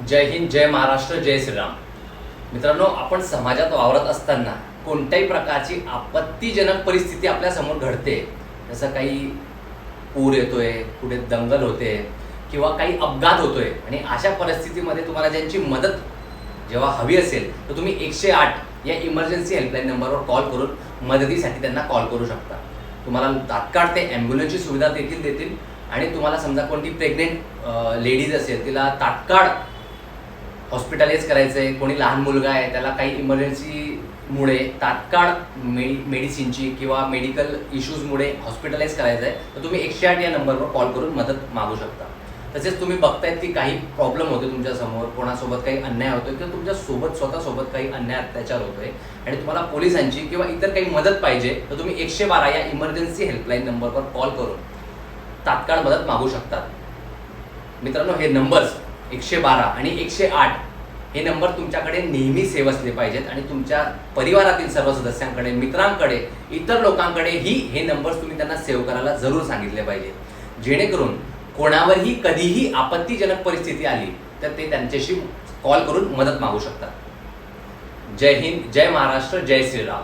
जय हिंद, जय महाराष्ट्र, जय श्रीराम. मित्रांनो, आपण समाजात वावरत असताना कोणत्याही प्रकारची आपत्तीजनक परिस्थिती आपल्या समोर घडते, जसं काही पूर येतोय, कुठे दंगल होते किंवा काही अपघात होतोय, आणि अशा परिस्थितीमध्ये तुम्हाला ज्यांची मदत जेव्हा हवी असेल तर तुम्ही 108 या इमर्जन्सी हेल्पलाईन नंबरवर कॉल करून मदतीसाठी त्यांना कॉल करू शकता. तुम्हाला तात्काळ ते ॲम्ब्युलन्सची सुविधा देखील देतील, आणि तुम्हाला समजा कोणती प्रेग्नेंट लेडीज असेल, तिला तात्काळ हॉस्पिटलाइज करायचं आहे, कोणी लहान मुलगा आहे त्याला काही इमर्जन्सीमुळे तात्काळ मेडिसिनची किंवा मेडिकल इश्यूजमुळे हॉस्पिटलाइज करायचं आहे, तर तुम्ही 108 या नंबरवर कॉल करून मदत मागू शकता. तसेच तुम्ही बघतायत की काही प्रॉब्लेम होते तुमच्यासमोर, कोणासोबत काही अन्याय होतोय किंवा तुमच्या स्वतःसोबत काही अन्याय अत्याचार होतोय आणि तुम्हाला पोलिसांची किंवा इतर काही मदत पाहिजे, तर तुम्ही 112 या इमर्जन्सी हेल्पलाईन नंबरवर कॉल करून तात्काळ मदत मागू शकतात. मित्रांनो, हे नंबर्स 112 आणि 108 हे नंबर तुमच्याकडे नेहमी सेव्ह असले पाहिजेत, आणि तुमच्या परिवारातील सर्व सदस्यांकडे, मित्रांकडे, इतर लोकांकडेही हे नंबर्स तुम्ही त्यांना सेव्ह करायला जरूर सांगितले पाहिजे, जेणेकरून कोणावरही कधीही आपत्तीजनक परिस्थिती आली तर ते त्यांच्याशी कॉल करून मदत मागू शकतात. जय हिंद, जय महाराष्ट्र, जय श्रीराम.